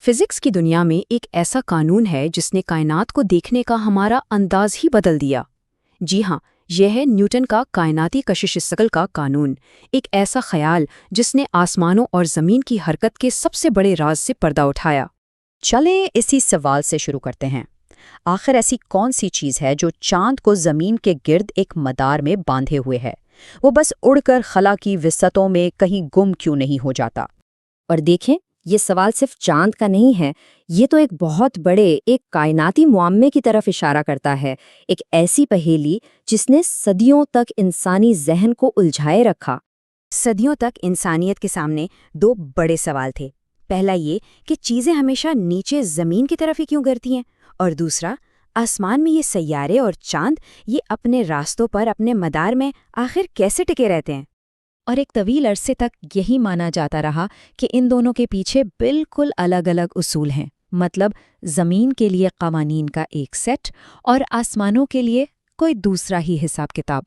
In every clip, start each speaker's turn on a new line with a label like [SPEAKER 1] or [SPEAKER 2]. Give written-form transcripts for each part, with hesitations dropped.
[SPEAKER 1] Physics کی دنیا میں ایک ایسا قانون ہے جس نے کائنات کو دیکھنے کا ہمارا انداز ہی بدل دیا۔ جی ہاں، یہ ہے نیوٹن کا کائناتی کشش ثقل کا قانون، ایک ایسا خیال جس نے آسمانوں اور زمین کی حرکت کے سب سے بڑے راز سے پردہ اٹھایا۔
[SPEAKER 2] چلیں اسی سوال سے شروع کرتے ہیں۔ آخر ایسی کون سی چیز ہے جو چاند کو زمین کے گرد ایک مدار میں باندھے ہوئے ہے؟ وہ بس اڑ کر خلا کی وسعتوں میں کہیں گم کیوں نہیں ہو جاتا؟
[SPEAKER 3] اور دیکھیں، یہ سوال صرف چاند کا نہیں ہے، یہ تو ایک بہت بڑے ایک کائناتی معمے کی طرف اشارہ کرتا ہے، ایک ایسی پہیلی جس نے صدیوں تک انسانی ذہن کو الجھائے رکھا۔
[SPEAKER 1] صدیوں تک انسانیت کے سامنے دو بڑے سوال تھے۔ پہلا یہ کہ چیزیں ہمیشہ نیچے زمین کی طرف ہی کیوں گرتی ہیں، اور دوسرا آسمان میں یہ سیارے اور چاند یہ اپنے راستوں پر اپنے مدار میں آخر کیسے ٹکے رہتے ہیں۔
[SPEAKER 2] اور ایک طویل عرصے تک یہی مانا جاتا رہا کہ ان دونوں کے پیچھے بالکل الگ الگ اصول ہیں، مطلب زمین کے لیے قوانین کا ایک سیٹ اور آسمانوں کے لیے کوئی دوسرا ہی حساب کتاب۔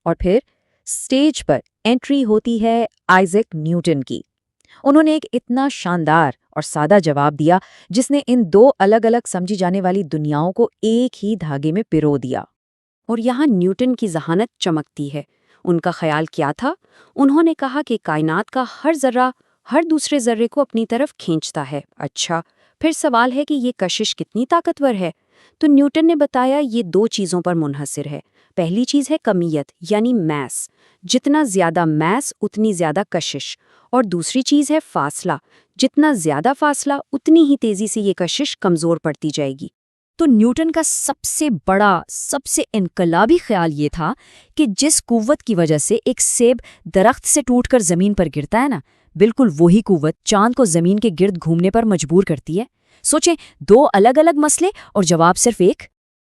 [SPEAKER 2] اور پھر سٹیج پر انٹری ہوتی ہے آئزیک نیوٹن کی۔ انہوں نے ایک اتنا شاندار اور سادہ جواب دیا جس نے ان دو الگ الگ سمجھی جانے والی دنیاؤں کو ایک ہی دھاگے میں پرو دیا۔
[SPEAKER 1] اور یہاں نیوٹن کی ذہانت چمکتی ہے۔ ان کا خیال کیا تھا؟ انہوں نے کہا کہ کائنات کا ہر ذرہ ہر دوسرے ذرے کو اپنی طرف کھینچتا ہے۔ اچھا، پھر سوال ہے کہ یہ کشش کتنی طاقتور ہے؟ تو نیوٹن نے بتایا یہ دو چیزوں پر منحصر ہے۔ پہلی چیز ہے کمیت یعنی میس، جتنا زیادہ میس اتنی زیادہ کشش، اور دوسری چیز ہے فاصلہ، جتنا زیادہ فاصلہ اتنی ہی تیزی سے یہ کشش کمزور پڑتی جائے گی۔
[SPEAKER 2] تو نیوٹن کا سب سے بڑا، سب سے انقلابی خیال یہ تھا کہ جس قوت کی وجہ سے ایک سیب درخت سے ٹوٹ کر زمین پر گرتا ہے نا، بالکل وہی قوت چاند کو زمین کے گرد گھومنے پر مجبور کرتی ہے۔ سوچیں، دو الگ الگ مسئلے اور جواب صرف ایک۔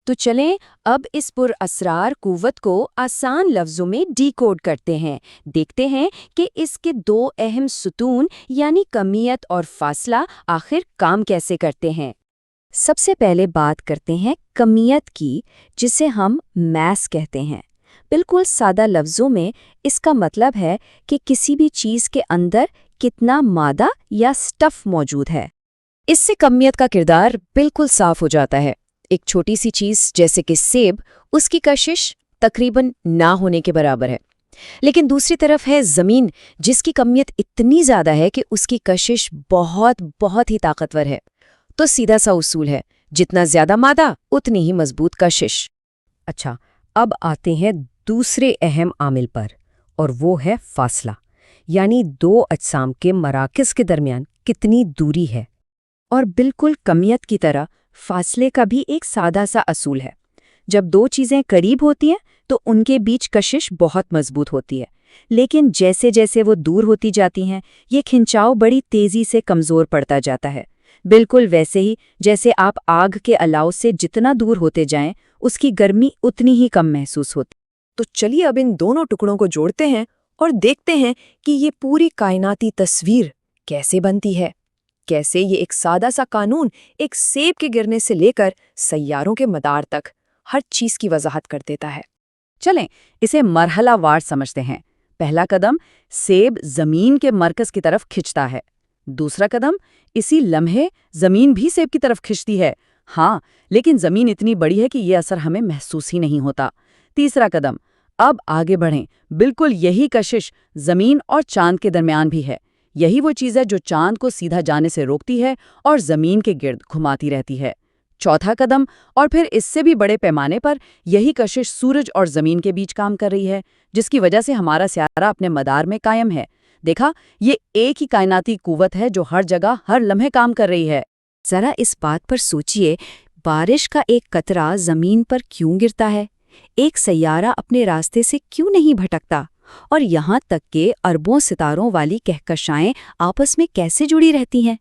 [SPEAKER 4] تو چلیں اب اس پر اسرار قوت کو آسان لفظوں میں ڈی کوڈ کرتے ہیں، دیکھتے ہیں کہ اس کے دو اہم ستون یعنی کمیت اور فاصلہ آخر کام کیسے کرتے ہیں۔
[SPEAKER 3] سب سے پہلے بات کرتے ہیں کمیت کی، جسے ہم میس کہتے ہیں۔ بالکل سادہ لفظوں میں اس کا مطلب ہے کہ کسی بھی چیز کے اندر کتنا مادہ یا سٹف موجود ہے۔
[SPEAKER 2] اس سے کمیت کا کردار بالکل صاف ہو جاتا ہے۔ ایک چھوٹی سی چیز جیسے کہ سیب، اس کی کشش تقریباً نہ ہونے کے برابر ہے۔ لیکن دوسری طرف ہے زمین، جس کی کمیت اتنی زیادہ ہے کہ اس کی کشش بہت بہت ہی طاقتور ہے۔ تو سیدھا سا اصول ہے، جتنا زیادہ مادہ اتنی ہی مضبوط کشش۔
[SPEAKER 5] اچھا، اب آتے ہیں دوسرے اہم عامل پر، اور وہ ہے فاصلہ، یعنی دو اجسام کے مراکز کے درمیان کتنی دوری ہے۔ اور بالکل کمیت کی طرح فاصلے کا بھی ایک سادہ سا اصول ہے۔ جب دو چیزیں قریب ہوتی ہیں تو ان کے بیچ کشش بہت مضبوط ہوتی ہے، لیکن جیسے جیسے وہ دور ہوتی جاتی ہیں یہ کھنچاؤ بڑی تیزی سے کمزور پڑتا جاتا ہے۔ بالکل ویسے ہی جیسے آپ آگ کے الاؤ سے جتنا دور ہوتے جائیں اس کی گرمی اتنی ہی کم محسوس ہوتی۔
[SPEAKER 4] تو چلیے اب ان دونوں ٹکڑوں کو جوڑتے ہیں اور دیکھتے ہیں کہ یہ پوری کائناتی تصویر کیسے بنتی ہے، کیسے یہ ایک سادہ سا قانون ایک سیب کے گرنے سے لے کر سیاروں کے مدار تک ہر چیز کی وضاحت کر دیتا ہے۔
[SPEAKER 2] چلیں اسے مرحلہ وار سمجھتے ہیں۔ پہلا قدم، سیب زمین کے مرکز کی طرف کھنچتا ہے۔ دوسرا قدم، اسی لمحے زمین بھی سیب کی طرف کھنچتی ہے، ہاں، لیکن زمین اتنی بڑی ہے کہ یہ اثر ہمیں محسوس ہی نہیں ہوتا۔ تیسرا قدم، اب آگے بڑھیں، بالکل یہی کشش زمین اور چاند کے درمیان بھی ہے۔ یہی وہ چیز ہے جو چاند کو سیدھا جانے سے روکتی ہے اور زمین کے گرد گھماتی رہتی ہے۔ چوتھا قدم، اور پھر اس سے بھی بڑے پیمانے پر یہی کشش سورج اور زمین کے بیچ کام کر رہی ہے، جس کی وجہ سے ہمارا سیارہ اپنے مدار میں قائم ہے۔ دیکھا، یہ ایک ہی کائناتی قوت ہے جو ہر جگہ ہر لمحے کام کر رہی ہے۔
[SPEAKER 1] ذرا اس بات پر سوچئے، بارش کا ایک قطرہ زمین پر کیوں گرتا ہے؟ ایک سیارہ اپنے راستے سے کیوں نہیں بھٹکتا؟ اور یہاں تک کہ اربوں ستاروں والی کہکشائیں آپس میں کیسے جڑی رہتی ہیں؟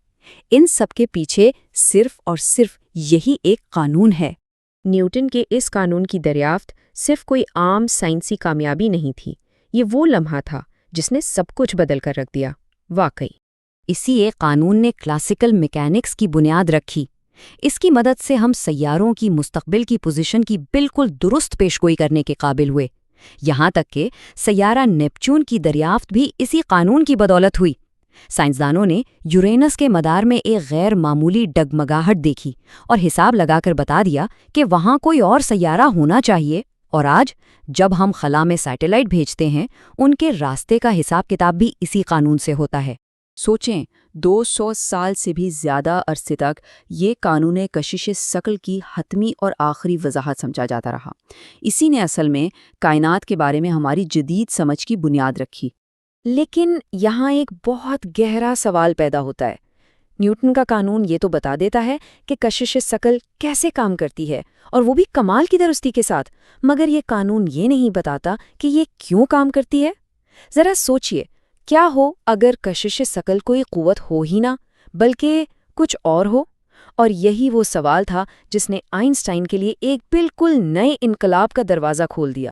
[SPEAKER 1] ان سب کے پیچھے صرف اور صرف یہی ایک قانون ہے۔
[SPEAKER 5] نیوٹن کے اس قانون کی دریافت صرف کوئی عام سائنسی کامیابی نہیں تھی، یہ وہ لمحہ تھا جس نے سب کچھ بدل کر رکھ دیا، واقعی۔
[SPEAKER 1] اسی ایک قانون نے کلاسیکل میکینکس کی بنیاد رکھی۔ اس کی مدد سے ہم سیاروں کی مستقبل کی پوزیشن کی بالکل درست پیشگوئی کرنے کے قابل ہوئے۔ یہاں تک کہ سیارہ نیپچون کی دریافت بھی اسی قانون کی بدولت ہوئی۔
[SPEAKER 3] سائنسدانوں نے یورینس کے مدار میں ایک غیر معمولی ڈگمگاہٹ دیکھی اور حساب لگا کر بتا دیا کہ وہاں کوئی اور سیارہ ہونا چاہیے، اور آج جب ہم خلا میں سیٹلائٹ بھیجتے ہیں ان کے راستے کا حساب کتاب بھی اسی قانون سے ہوتا ہے۔
[SPEAKER 2] سوچیں 200 سال سے بھی زیادہ عرصے تک یہ قانون کشش ثقل کی حتمی اور آخری وضاحت سمجھا جاتا رہا۔ اسی نے اصل میں کائنات کے بارے میں ہماری جدید سمجھ کی بنیاد رکھی۔
[SPEAKER 3] لیکن یہاں ایک بہت گہرا سوال پیدا ہوتا ہے۔ نیوٹن کا قانون یہ تو بتا دیتا ہے کہ کشش ثقل کیسے کام کرتی ہے، اور وہ بھی کمال کی درستی کے ساتھ، مگر یہ قانون یہ نہیں بتاتا کہ یہ کیوں کام کرتی ہے۔ ذرا سوچئے، کیا ہو اگر کشش ثقل کوئی قوت ہو ہی نہ بلکہ کچھ اور ہو؟ اور یہی وہ سوال تھا جس نے آئنسٹائن کے لیے ایک بالکل نئے انقلاب کا دروازہ کھول دیا۔